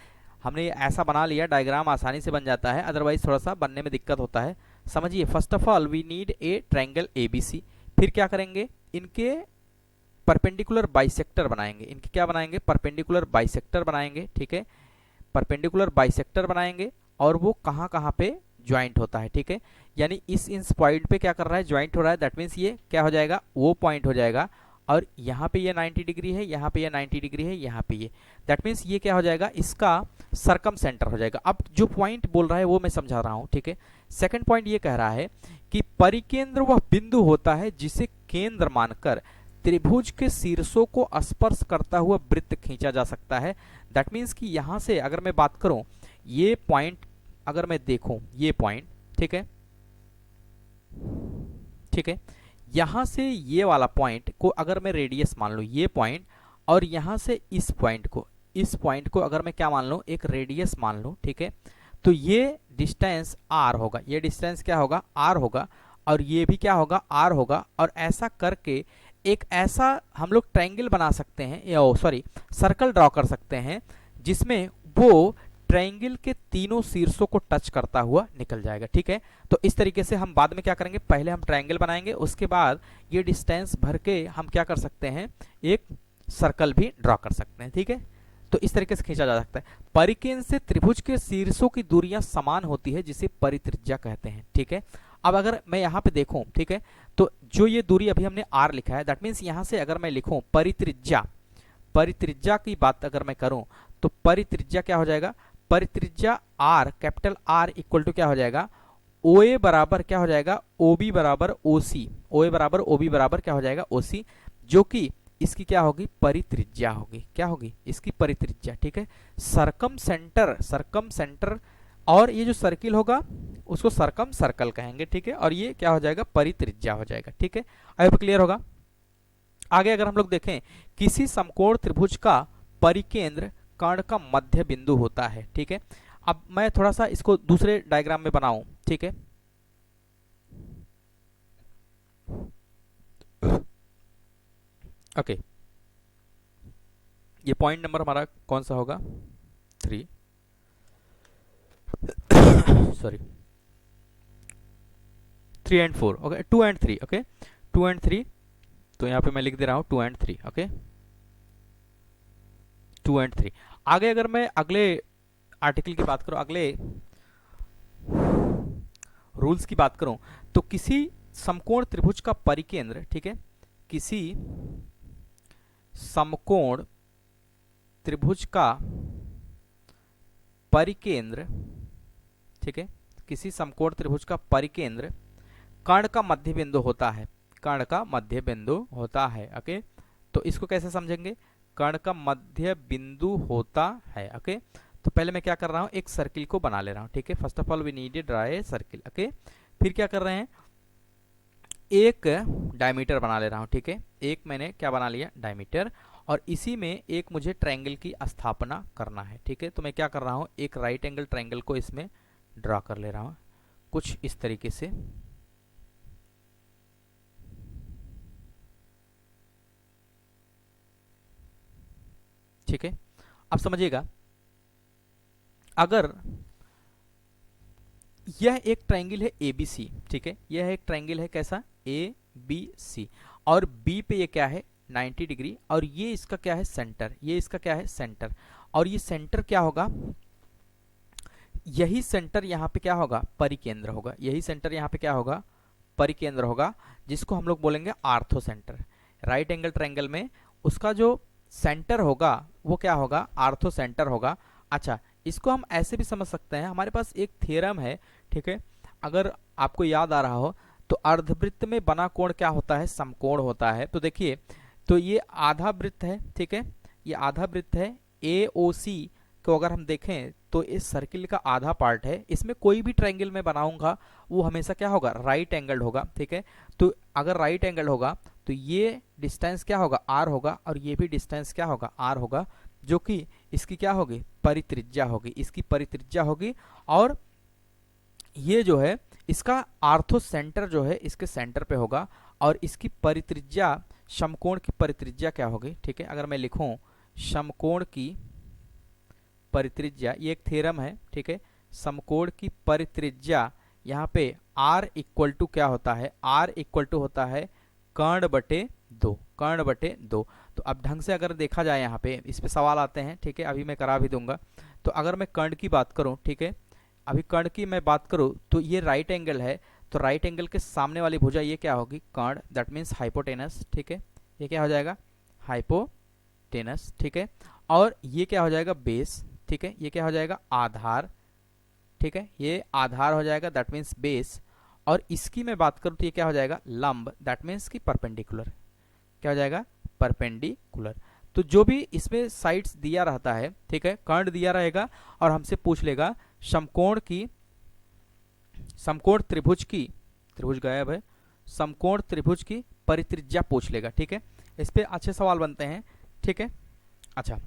हमने ऐसा बना लिया, डायग्राम आसानी से बन जाता है, अदरवाइज थोड़ा सा बनने में दिक्कत होता है। समझिए, first of all we need a triangle ABC. फिर क्या करेंगे, इनके परपेंडिकुलर बाइसेक्टर बनाएंगे। इनके क्या बनाएंगे, परपेंडिकुलर बाइसेक्टर बनाएंगे। ठीक है, परपेंडिकुलर बाइसेक्टर बनाएंगे और वो कहाँ कहाँ पे ज्वाइंट होता है। ठीक है, यानी इस पॉइंट पे क्या कर रहा है, ज्वाइंट हो रहा है। दैट मीन्स ये क्या हो जाएगा, वो पॉइंट हो जाएगा। और यहाँ पे ये 90 डिग्री है, यहाँ पे ये 90 डिग्री है, यहाँ पे ये, दैट मीन्स ये क्या हो जाएगा, इसका सरकम सेंटर हो जाएगा। अब जो पॉइंट बोल रहा है वो मैं समझा रहा हूँ। ठीक है, सेकंड पॉइंट ये कह रहा है कि परिकेंद्र वह बिंदु होता है जिसे केंद्र मानकर त्रिभुज के शीर्षों को स्पर्श करता हुआ वृत्त खींचा जा सकता है। दैट मीन्स कि यहाँ से अगर मैं बात करूं, ये पॉइंट अगर मैं देखूं, ये पॉइंट, ठीक है, ठीक है, यहां से ये वाला पॉइंट को अगर मैं रेडियस मान लूं, ये पॉइंट, और यहां से इस पॉइंट को अगर मैं क्या मान लूं, एक रेडियस मान लूं। ठीक है, तो ये डिस्टेंस आर होगा, ये डिस्टेंस क्या होगा, आर होगा, और ये भी क्या होगा, आर होगा। और ऐसा करके एक ऐसा हम लोग ट्रायंगल बना सकते हैं, या सॉरी सर्कल ड्रॉ कर सकते हैं, जिसमें वो ट्रायंगल के तीनों शीर्षों को टच करता हुआ निकल जाएगा। ठीक है, तो इस तरीके से हम बाद में क्या करेंगे, पहले हम ट्रायंगल बनाएंगे, उसके बाद ये डिस्टेंस भर के हम क्या कर सकते हैं, एक सर्कल भी ड्रॉ कर सकते हैं। ठीक है, तो इस तरीके से खींचा जा सकता है। परिकेंद्र से त्रिभुज के शीर्षों की दूरियां समान होती है, जिसे परित्रिज्या कहते हैं। ठीक है, अब अगर मैं यहाँ पे देखूं, ठीक है, तो जो ये दूरी अभी हमने r लिखा है, दैट मीन्स यहाँ से अगर मैं लिखूं परित्रिज्या की बात अगर मैं करूं, तो परित्रिज्या क्या हो जाएगा, परित्रिज्या r, capital R equal to क्या हो जाएगा, OA बराबर क्या हो जाएगा, OB बराबर OC, OA बराबर OB बराबर क्या हो जाएगा, OC, जो कि इसकी क्या होगी, परित्रिज्या होगी। क्या होगी, इसकी परित्रिज्या। ठीक है, सरकम सेंटर, और ये जो सर्किल होगा उसको सरकम सर्कल कहेंगे। ठीक है, और ये क्या हो जाएगा, परित्रिज्या हो जाएगा। ठीक है, आई होप क्लियर होगा। आगे अगर हम लोग देखें, किसी समकोण त्रिभुज का परिकेंद्र कर्ण का मध्य बिंदु होता है। ठीक है, अब मैं थोड़ा सा इसको दूसरे डायग्राम में बनाऊं। ठीक है, ओके, ये पॉइंट नंबर हमारा कौन सा होगा, 3, sorry 3 and 4, okay, 2 and 3, okay, 2 and 3, तो यहाँ पे मैं लिख दे रहा हूँ 2 एंड 3, ओके, 2 एंड 3। आगे अगर मैं अगले आर्टिकल की बात करूं, अगले रूल्स की बात करूं, तो किसी समकोण त्रिभुज का परिकेंद्र, ठीक है, किसी समकोण त्रिभुज का परिकेंद्र, ठीक है, किसी समकोण त्रिभुज का परिकेंद्र कर्ण का मध्य बिंदु होता है, कर्ण का मध्य बिंदु होता है। ओके, तो इसको कैसे समझेंगे, कर्ण का मध्य बिंदु होता है। ओके, तो पहले मैं क्या कर रहा हूं, एक सर्किल को बना ले रहा हूं। ठीक है, first of all we need draw a circle. Okay, फिर क्या कर रहे हैं, एक डायमीटर बना ले रहा हूं। ठीक है, एक मैंने क्या बना लिया, डायमीटर, और इसी में एक मुझे ट्रायंगल की स्थापना करना है। ठीक है, तो मैं क्या कर रहा हूं, एक राइट एंगल ट्रायंगल को इसमें ड्रा कर ले रहा हूं कुछ इस तरीके से। ठीक है, अब समझिएगा, अगर यह एक ट्रायंगल है ABC, ठीक है, यह एक ट्रायंगल है कैसा, ABC, और B पे ये क्या है 90 डिग्री, और ये इसका क्या है सेंटर, ये इसका क्या है सेंटर, और ये सेंटर क्या होगा, यही सेंटर यहाँ पे क्या होगा, परिकेंद्र होगा, यही सेंटर यहाँ पे क्या होगा, परिकेंद्र होगा, जिसको हम लोग बोलेंगे ortho centre. Right angle triangle में उसका जो सेंटर होगा वो क्या होगा, आर्थो सेंटर होगा। अच्छा, इसको हम ऐसे भी समझ सकते हैं, हमारे पास एक थ्योरम है, ठीक है, अगर आपको याद आ रहा हो तो अर्धवृत्त में बना कोण क्या होता है, समकोण होता है। तो देखिए, तो ये आधा वृत्त है, ठीक है, ये आधा वृत्त है, AOC को अगर हम देखें तो इस सर्किल का आधा पार्ट है, इसमें कोई भी ट्रायंगल में बनाऊंगा वो हमेशा क्या होगा, राइट एंगल होगा। ठीक है, तो अगर राइट एंगल होगा तो ये डिस्टेंस क्या होगा, R होगा, और ये भी डिस्टेंस क्या होगा, R होगा, जो कि इसकी क्या होगी, परित्रिज्या होगी, इसकी परित्रिज्या होगी, और ये जो है इसका आर्थो सेंटर जो है इसके सेंटर पे होगा, और इसकी परित्रिज्या, समकोण की परित्रिज्या क्या होगी। ठीक है, अगर मैं लिखूं समकोण की परित्रिज्या, ये एक थ्योरम है, ठीक है। समकोण की परित्रिज्या यहाँ पे r इक्वल टू क्या होता है, r इक्वल टू होता है कर्ण बटे 2, कर्ण बटे 2। तो अब ढंग से अगर देखा जाए यहाँ पे, इस पे सवाल आते हैं, ठीक है, अभी मैं करा भी दूंगा। तो अगर मैं कर्ण की बात करूँ, ठीक है, अभी कर्ण की मैं बात करूँ तो ये राइट एंगल है, तो राइट एंगल के सामने वाली भुजा ये क्या होगी, कर्ण, दैट मीन्स हाइपोटेनस, ठीक है। ये क्या हो जाएगा, हाइपोटेनस, ठीक है। और ये क्या हो जाएगा, बेस, ठीक है। ये क्या हो जाएगा, आधार, ठीक है। ये आधार हो जाएगा, दैट मीन्स बेस। और इसकी मैं बात करूँ तो ये क्या हो जाएगा, लंब, दैट मीन्स की परपेंडिकुलर, क्या हो जाएगा, परपेंडिकुलर। तो जो भी इसमें साइड्स दिया रहता है, ठीक है, कर्ण दिया रहेगा और हमसे पूछ लेगा समकोण की, समकोण त्रिभुज की, त्रिभुज गायब है, समकोण त्रिभुज की परित्रिज्या पूछ लेगा, ठीक है। इस पे अच्छे सवाल बनते हैं, ठीक है। अच्छा,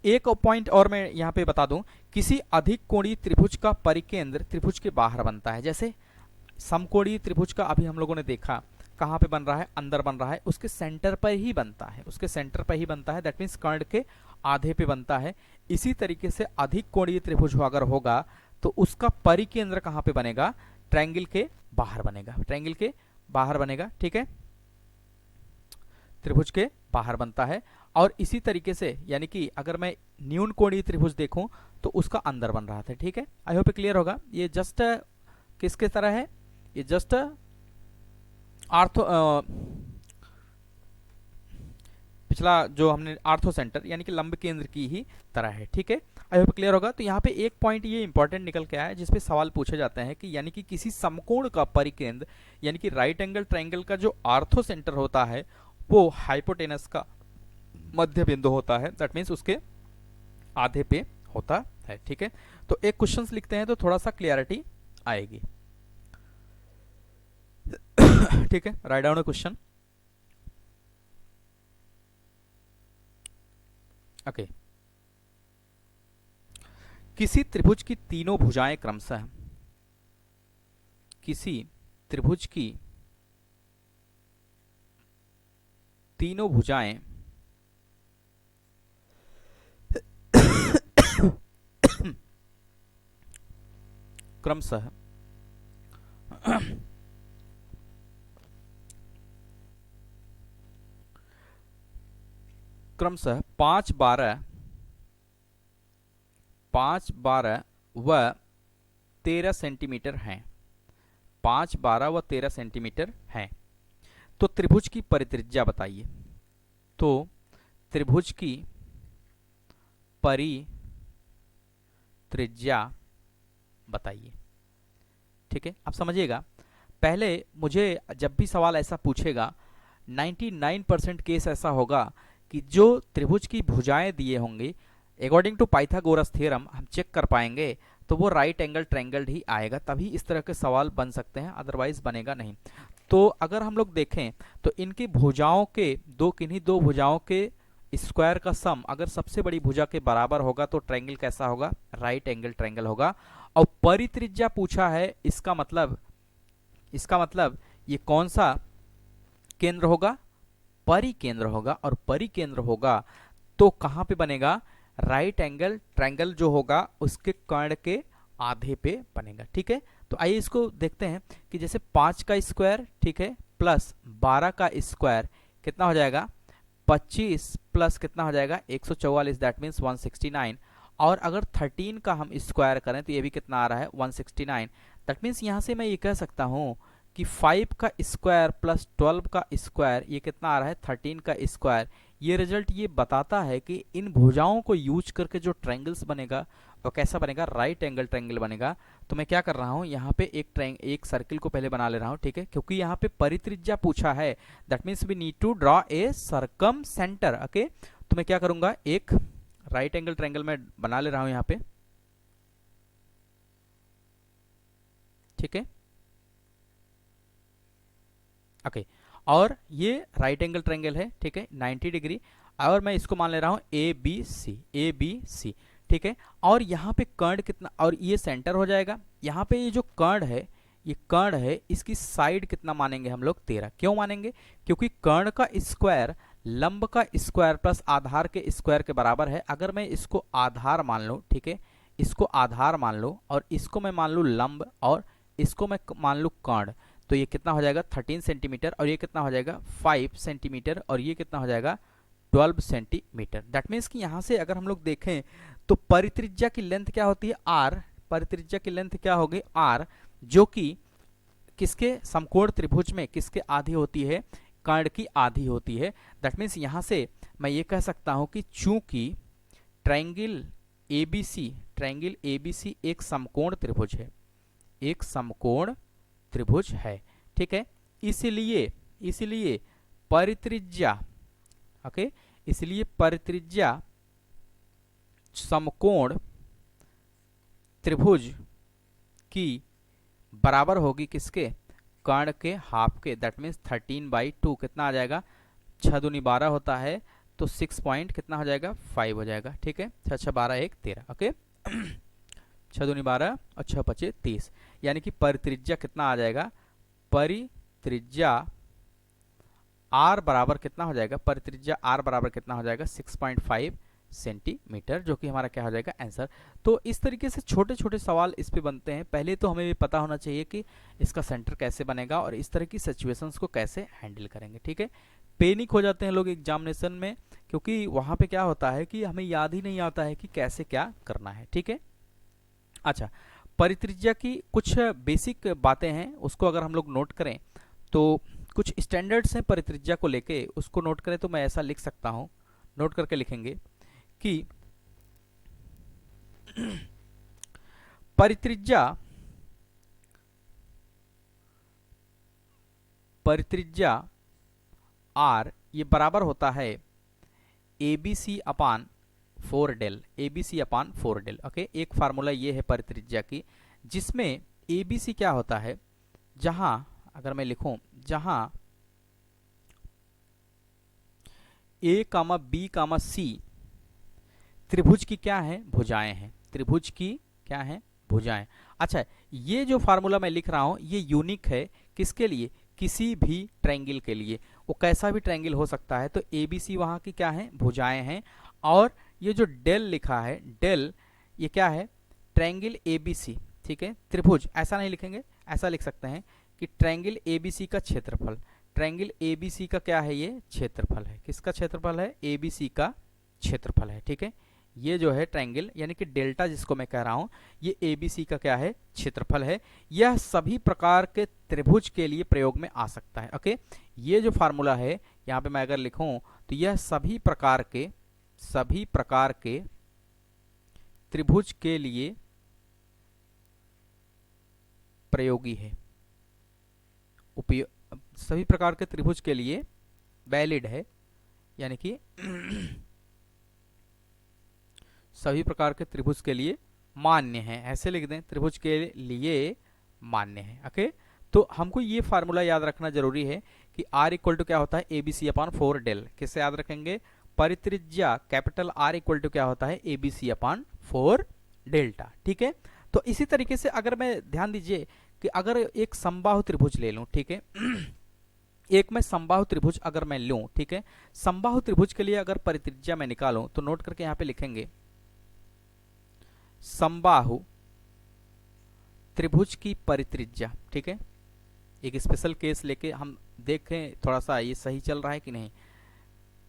एक पॉइंट और मैं यहाँ पे बता दूं, किसी अधिक कोणीय त्रिभुज का परिकेंद्र त्रिभुज के बाहर बनता है। जैसे समकोणीय त्रिभुज का अभी हम लोगों ने देखा कहाँ पे बन रहा है, अंदर बन रहा है, उसके सेंटर पर ही बनता है, उसके सेंटर पर ही बनता है, दैट मीन्स कर्ण के आधे पे बनता है। इसी तरीके से अधिक कोणीय त्रिभुज अगर होगा तो उसका परिकेंद्र कहाँ पे बनेगा, ट्रायंगल के बाहर बनेगा, ट्रायंगल के बाहर बनेगा, ठीक है, त्रिभुज के बाहर बनता है। और इसी तरीके से यानी कि अगर मैं न्यून कोणीय त्रिभुज देखूं तो उसका अंदर बन रहा था, ठीक है। आई होप क्लियर होगा। ये जस्ट किसके तरह है, ये जस्ट आर्थो पिछला जो हमने आर्थो सेंटर यानी कि लंब केंद्र की ही तरह है, ठीक है। आई होप क्लियर होगा। तो यहाँ पे एक पॉइंट ये इंपॉर्टेंट निकल के आया है जिसपे सवाल पूछे जाते हैं कि यानी कि किसी समकोण का परिकेंद्र यानी कि राइट एंगल ट्रायंगल का जो आर्थो सेंटर होता है वो हाइपोटेनस का मध्य बिंदु होता है, दैट मीन्स उसके आधे पे होता है, ठीक है। तो एक क्वेश्चंस लिखते हैं तो थोड़ा सा क्लियरिटी आएगी, ठीक है। Write down a question, okay. किसी त्रिभुज की तीनों भुजाएं क्रमशः, किसी त्रिभुज की तीनों भुजाएं क्रमशः क्रमशः 5, 12, 5, 12 व 13 सेंटीमीटर हैं, 5, 12 व 13 सेंटीमीटर हैं। तो त्रिभुज की परित्रिज्या बताइए। तो त्रिभुज की परित्रिज्या बताइए, ठीक है। आप समझिएगा, पहले मुझे जब भी सवाल ऐसा पूछेगा 99% केस ऐसा होगा कि जो त्रिभुज की भुजाएं दिए होंगे अकॉर्डिंग टू पाइथागोरस थ्योरम हम चेक कर पाएंगे तो वो राइट एंगल ट्रायंगल ही आएगा, तभी इस तरह के सवाल बन सकते हैं, अदरवाइज बनेगा नहीं। तो अगर हम लोग देखें तो इनकी भुजाओं के दो, किन्हीं दो भुजाओं के स्क्वायर का सम अगर सबसे बड़ी भुजा के बराबर होगा तो ट्रायंगल कैसा होगा, राइट एंगल ट्रायंगल होगा। और परित्रिज्या पूछा है, इसका मतलब ये कौन सा केंद्र होगा, परिकेंद्र होगा। और परिकेंद्र होगा तो कहां पे बनेगा, राइट एंगल ट्रायंगल जो होगा उसके कर्ण के आधे पे बनेगा, ठीक है। तो आइए इसको देखते हैं कि जैसे 5 का स्क्वायर, ठीक है, प्लस 12 का स्क्वायर कितना हो जाएगा, 25 प्लस कितना हो जाएगा 144, दैट मीन्स 169। और अगर 13 का हम स्क्वायर करें तो ये भी कितना आ रहा है 169। दैट मीन्स यहाँ से मैं ये कह सकता हूँ कि 5 का स्क्वायर प्लस 12 का स्क्वायर ये कितना आ रहा है 13 का स्क्वायर। ये रिजल्ट ये बताता है कि इन भुजाओं को यूज करके जो ट्रायंगल्स बनेगा वो कैसा बनेगा, राइट एंगल ट्रायंगल बनेगा। तो मैं क्या कर रहा हूँ यहाँ पे एक सर्किल को पहले बना ले रहा हूँ, ठीक है, क्योंकि यहाँ पे परित्रिज्या पूछा है, that means we need to draw a circumcentre, okay. तो मैं क्या करूंगा, एक राइट एंगल ट्रायंगल में बना ले रहा हूँ यहाँ पे, ठीक है, ओके। और ये राइट एंगल ट्रायंगल है, ठीक है, 90 डिग्री। और मैं इसको मान ले रहा हूँ ए बी सी, ठीक है। और यहाँ पे कर्ण कितना, और ये सेंटर हो जाएगा। यहाँ पे ये जो कर्ण है, ये कर्ण है, इसकी साइड कितना मानेंगे हम लोग 13। क्यों मानेंगे, क्योंकि कर्ण का स्क्वायर लंब का स्क्वायर प्लस आधार के स्क्वायर के बराबर है। अगर मैं इसको आधार मान लूँ, ठीक है, इसको आधार मान लो और इसको मैं मान लूँ लंब और इसको मैं मान लूँ कर्ण, तो ये कितना हो जाएगा 13 सेंटीमीटर और ये कितना हो जाएगा 5 सेंटीमीटर और ये कितना हो जाएगा 12 सेंटीमीटर। दैट मीन्स कि यहाँ से अगर हम लोग देखें तो परित्रिज्या की लेंथ क्या होती है आर, परित्रिज्या की लेंथ क्या होगी आर, जो कि किसके समकोण त्रिभुज में किसके आधी होती है, कर्ण की आधी होती है। दैट मीन्स यहाँ से मैं ये कह सकता हूँ कि चूंकि ट्रायंगल एबीसी एक समकोण त्रिभुज है, एक समकोण त्रिभुज है, ठीक है, इसलिए परित्रिज्या, ओके, इसलिए परित्रिज्या समकोण त्रिभुज की बराबर होगी किसके, कर्ण के हाफ के। दैट मीन्स 13/2 कितना आ जाएगा, 6 दूनी 12 होता है तो 6 पॉइंट कितना हो जाएगा 5 हो जाएगा, ठीक है, 6 6 12 1 13, ओके 6 दूनी 12 और 6 5 30, यानी कि परित्रिज्या कितना आ जाएगा, परित्रिज्या आर बराबर कितना हो जाएगा, परित्रिज्या आर बराबर कितना हो जाएगा 6.5 सेंटीमीटर, जो कि हमारा क्या हो जाएगा आंसर। तो इस तरीके से छोटे छोटे सवाल इस पे बनते हैं। पहले तो हमें भी पता होना चाहिए कि इसका सेंटर कैसे बनेगा और इस तरह की सिचुएशंस को कैसे हैंडल करेंगे, ठीक है। पैनिक हो जाते हैं लोग एग्जामिनेशन में, क्योंकि वहां पे क्या होता है कि हमें याद ही नहीं आता है कि कैसे क्या करना है, ठीक है। अच्छा, परित्रिज्या की कुछ बेसिक बातें हैं, उसको अगर हम लोग नोट करें तो कुछ स्टैंडर्ड्स हैं परित्रिज्या को लेके, उसको नोट करें तो मैं ऐसा लिख सकता हूं, नोट करके लिखेंगे कि परित्रिज्या आर ये बराबर होता है ABC अपान 4 डेल, ABC अपान 4 डेल, ओके। एक फार्मूला ये है परित्रिज्या की, जिसमें ABC क्या होता है, जहां अगर मैं लिखूं, जहां A, B, C त्रिभुज की क्या है, भुजाएं हैं, त्रिभुज की क्या है, भुजाएं। अच्छा, ये जो फार्मूला मैं लिख रहा हूं ये यूनिक है, किसके लिए, किसी भी ट्रायंगल के लिए, वो कैसा भी ट्रायंगल हो सकता है। तो ABC वहां की क्या है, भुजाएं हैं, और ये जो डेल लिखा है, डेल ये क्या है, ट्रायंगल ABC, ठीक है, त्रिभुज ऐसा नहीं लिखेंगे, ऐसा लिख सकते हैं कि ट्रायंगल ABC का क्षेत्रफल, ट्रायंगल ABC का क्या है, ये क्षेत्रफल है, किसका क्षेत्रफल है, ABC का क्षेत्रफल है, ठीक है। ये जो है ट्रायंगल यानी कि डेल्टा जिसको मैं कह रहा हूं, ये ABC का क्या है, क्षेत्रफल है। यह सभी प्रकार के त्रिभुज के लिए प्रयोग में आ सकता है, ओके। ये जो फार्मूला है यहाँ पे मैं अगर लिखूं तो यह सभी प्रकार के त्रिभुज के लिए प्रयोगी है, सभी प्रकार के त्रिभुज के लिए वैलिड है, यानी कि सभी प्रकार के त्रिभुज के लिए मान्य है, ऐसे लिख दें, त्रिभुज के लिए मान्य है, ओके। तो हमको ये फार्मूला याद रखना जरूरी है कि R इक्वल टू क्या होता है, ABC अपान 4 डेल, किससे याद रखेंगे, परित्रिज्या कैपिटल R इक्वल टू क्या होता है, ABC अपान 4 डेल्टा, ठीक है। तो इसी तरीके से अगर मैं ध्यान दीजिए कि अगर एक समबाहु त्रिभुज ले लूं, ठीक है एक मैं समबाहु त्रिभुज अगर मैं लूं, ठीक है, समबाहु त्रिभुज के लिए अगर परित्रिज्या मैं निकालूं तो नोट करके यहां पे लिखेंगे समबाहु त्रिभुज की परित्रिज्या, ठीक है। एक स्पेशल केस लेके हम देखें थोड़ा सा ये सही चल रहा है कि नहीं,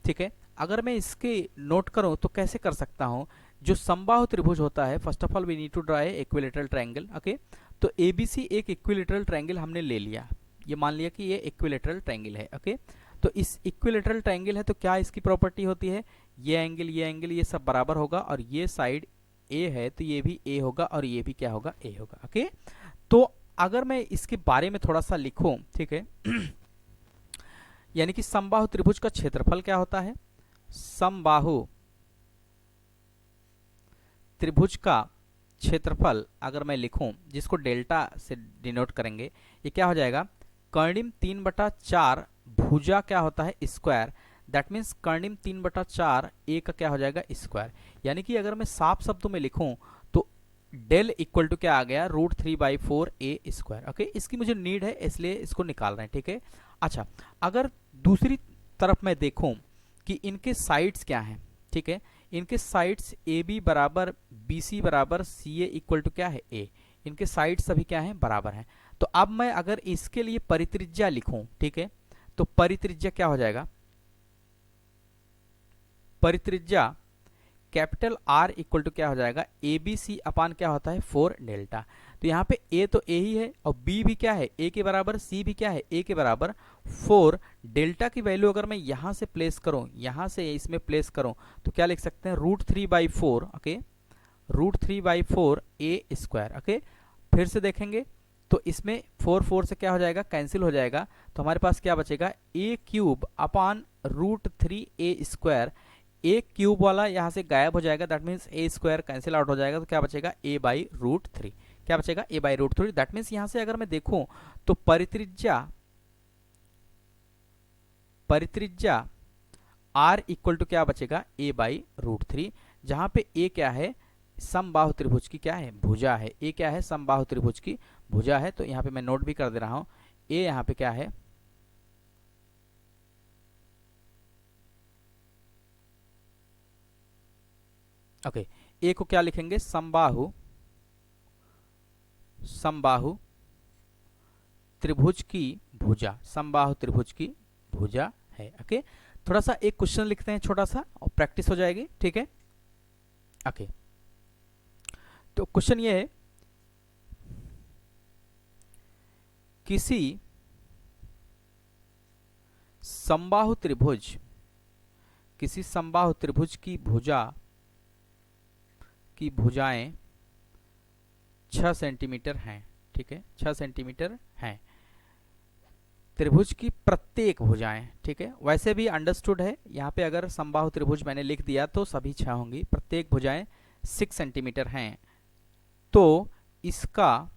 ठीक है। अगर मैं इसके नोट करूं तो कैसे कर सकता हूं, जो समबाहु त्रिभुज होता है, first of all we need to draw a equilateral triangle, okay. तो ABC एक इक्विलैटरल ट्रायंगल हमने ले लिया, ये मान लिया कि ये इक्विलैटरल ट्रायंगल है, ओके। तो इस इक्विलैटरल ट्रायंगल है तो क्या इसकी प्रॉपर्टी होती है, ये एंगल ये सब बराबर होगा और ये साइड A है तो ये भी A होगा और ये भी क्या होगा, A होगा, ओके। तो अगर मैं इसके बारे में थोड़ा सा लिखूं, ठीक है यानी कि समबाहु त्रिभुज का क्षेत्रफल क्या होता है, समबाहु त्रिभुज का क्षेत्रफल अगर मैं लिखूं, जिसको डेल्टा से डिनोट करेंगे, ये क्या हो जाएगा, कर्णिम 3/4 भुजा क्या होता है, स्क्वायर, दैट मीन्स कर्णिम 3/4 A का क्या हो जाएगा, स्क्वायर। यानी कि अगर मैं साफ शब्दों में लिखूं तो डेल इक्वल टू क्या आ गया, √3/4 A स्क्वायर, ओके। इसकी मुझे नीड है इसलिए इसको निकाल रहे हैं, ठीक है। अच्छा, अगर दूसरी तरफ मैं देखूं कि इनके साइड्स क्या हैं, ठीक है। इनके साइड्स ए बी बराबर बी सी बराबर सी ए इक्वल टू क्या है ए, इनके साइड्स सभी क्या हैं, बराबर हैं। तो अब मैं अगर इसके लिए परित्रिज्या लिखूं, ठीक है, तो परित्रिज्या क्या हो जाएगा, परित्रिज्या कैपिटल आर इक्वल टू क्या हो जाएगा, ए बी सी अपान क्या होता है 4 डेल्टा। तो यहाँ पे ए तो ए ही है और बी भी क्या है ए के बराबर, सी भी क्या है ए के बराबर, 4 डेल्टा की वैल्यू अगर मैं यहाँ से प्लेस करूँ, यहाँ से इसमें प्लेस करूँ तो क्या लिख सकते हैं, √3/4, ओके, √3/4 ए स्क्वायर, ओके। फिर से देखेंगे तो इसमें 4 से क्या हो जाएगा, कैंसिल हो जाएगा, तो हमारे पास क्या बचेगा, ए क्यूब अपान √3 ए स्क्वायर। ए क्यूब वाला यहाँ से गायब हो जाएगा, that means A square cancel out हो जाएगा, तो क्या बचेगा a/√3, क्या बचेगा a/√3। दैट मीन्स यहाँ से अगर मैं देखूं तो परित्रिज्या r इक्वल टू क्या बचेगा a/√3, जहां पे a क्या है, समबाहु त्रिभुज की क्या है, भुजा है। a क्या है, समबाहु त्रिभुज की भुजा है। तो यहाँ पे मैं नोट भी कर दे रहा हूं, a यहाँ पे क्या है, ओके, ए को क्या लिखेंगे, समबाहु त्रिभुज की भुजा, समबाहु त्रिभुज की भुजा है, ओके। थोड़ा सा एक क्वेश्चन लिखते हैं छोटा सा और प्रैक्टिस हो जाएगी, ठीक है, ओके। तो क्वेश्चन ये है, किसी समबाहु त्रिभुज की भुजाएं 6 सेंटीमीटर हैं, ठीक है, 6 सेंटीमीटर हैं, त्रिभुज की प्रत्येक भुजाएं, ठीक है। वैसे भी अंडरस्टूड है, यहाँ पे अगर समबाहु त्रिभुज मैंने लिख दिया तो सभी 6 होंगी, प्रत्येक भुजाएं 6 सेंटीमीटर हैं, तो इसका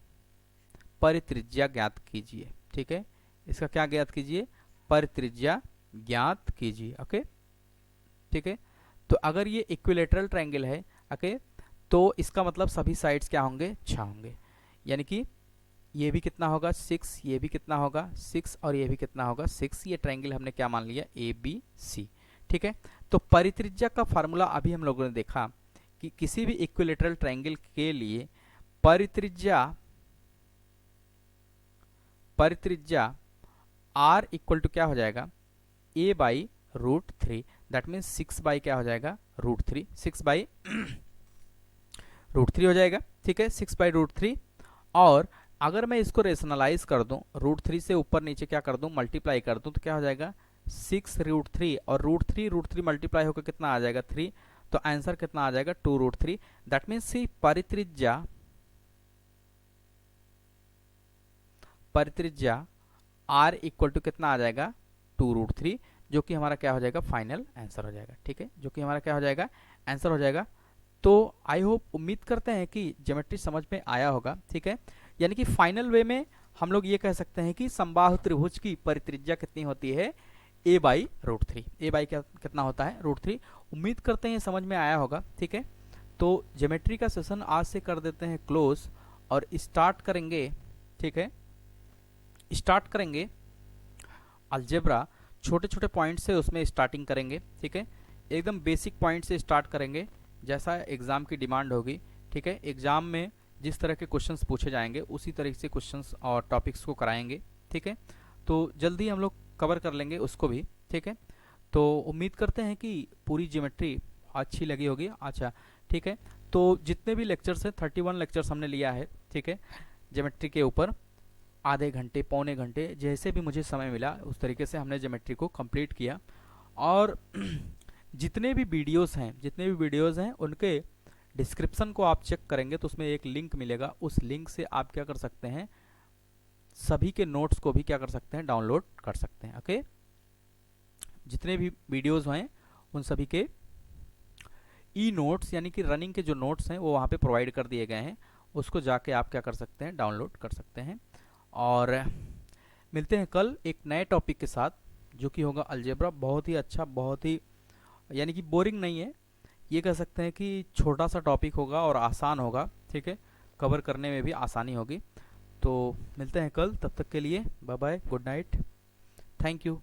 परित्रिज्या ज्ञात कीजिए, ठीक है। इसका क्या ज्ञात कीजिए, परित्रिज्या ज्ञात कीजिए, ओके, ठीक है। तो अगर ये इक्विलेटरल ट्रायंगल है, ओके, तो इसका मतलब सभी साइड्स क्या होंगे, 6 होंगे, यानी कि ये भी कितना होगा 6, ये भी कितना होगा 6 और ये भी कितना होगा 6। ये ट्रायंगल हमने क्या मान लिया, ए बी सी, ठीक है। तो परित्रिज्या का फार्मूला अभी हम लोगों ने देखा कि किसी भी इक्विलेटरल ट्रायंगल के लिए परित्रिज्या r इक्वल टू क्या हो जाएगा, a/√3, दैट मीन्स 6 बाई क्या हो जाएगा, √3, 6/√3 हो जाएगा, ठीक है, 6/√3। और अगर मैं इसको रेशनलाइज कर दूं, √3 से ऊपर नीचे क्या कर दूं, मल्टीप्लाई कर दूं, तो क्या हो जाएगा 6√3 और √3 मल्टीप्लाई होकर कितना आ जाएगा 3, तो आंसर कितना आ जाएगा 2√3। दैट मीन्स परित्रिज्या r इक्वल टू कितना आ जाएगा 2√3, जो कि हमारा क्या हो जाएगा फाइनल आंसर हो जाएगा, ठीक है, जो कि हमारा क्या हो जाएगा आंसर हो जाएगा। तो आई होप, उम्मीद करते हैं कि ज्योमेट्री समझ में आया होगा, ठीक है। यानी कि फाइनल वे में हम लोग ये कह सकते हैं कि समबाहु त्रिभुज की परित्रिज्या कितनी होती है, a/√3, कितना होता है √3। उम्मीद करते हैं समझ में आया होगा, ठीक है। तो ज्योमेट्री का सेशन आज से कर देते हैं क्लोज और स्टार्ट करेंगे, ठीक है, स्टार्ट करेंगे अलजेब्रा, छोटे छोटे पॉइंट से उसमें स्टार्टिंग करेंगे, ठीक है, एकदम बेसिक पॉइंट से स्टार्ट करेंगे, जैसा एग्ज़ाम की डिमांड होगी, ठीक है। एग्ज़ाम में जिस तरह के क्वेश्चंस पूछे जाएंगे उसी तरीके से क्वेश्चंस और टॉपिक्स को कराएंगे, ठीक है। तो जल्दी हम लोग कवर कर लेंगे उसको भी, ठीक है। तो उम्मीद करते हैं कि पूरी ज्योमेट्री अच्छी लगी होगी, अच्छा, ठीक है। तो जितने भी लेक्चर्स हैं 31 लेक्चर्स हमने लिया है, ठीक है, ज्योमेट्री के ऊपर, आधे घंटे पौने घंटे जैसे भी मुझे समय मिला उस तरीके से हमने ज्योमेट्री को कंप्लीट किया। और जितने भी वीडियोस हैं उनके डिस्क्रिप्शन को आप चेक करेंगे तो उसमें एक लिंक मिलेगा, उस लिंक से आप क्या कर सकते हैं, सभी के नोट्स को भी क्या कर सकते हैं, डाउनलोड कर सकते हैं, ओके। जितने भी वीडियोस हैं उन सभी के ई नोट्स यानी कि रनिंग के जो नोट्स हैं वो वहाँ पे प्रोवाइड कर दिए गए हैं, उसको जाके आप क्या कर सकते हैं, डाउनलोड कर सकते हैं। और मिलते हैं कल एक नए टॉपिक के साथ जो कि होगा अलजेब्रा, बहुत ही अच्छा, बहुत ही यानी कि बोरिंग नहीं है, ये कह सकते हैं कि छोटा सा टॉपिक होगा और आसान होगा, ठीक है, कवर करने में भी आसानी होगी। तो मिलते हैं कल, तब तक के लिए bye bye, good night, thank you.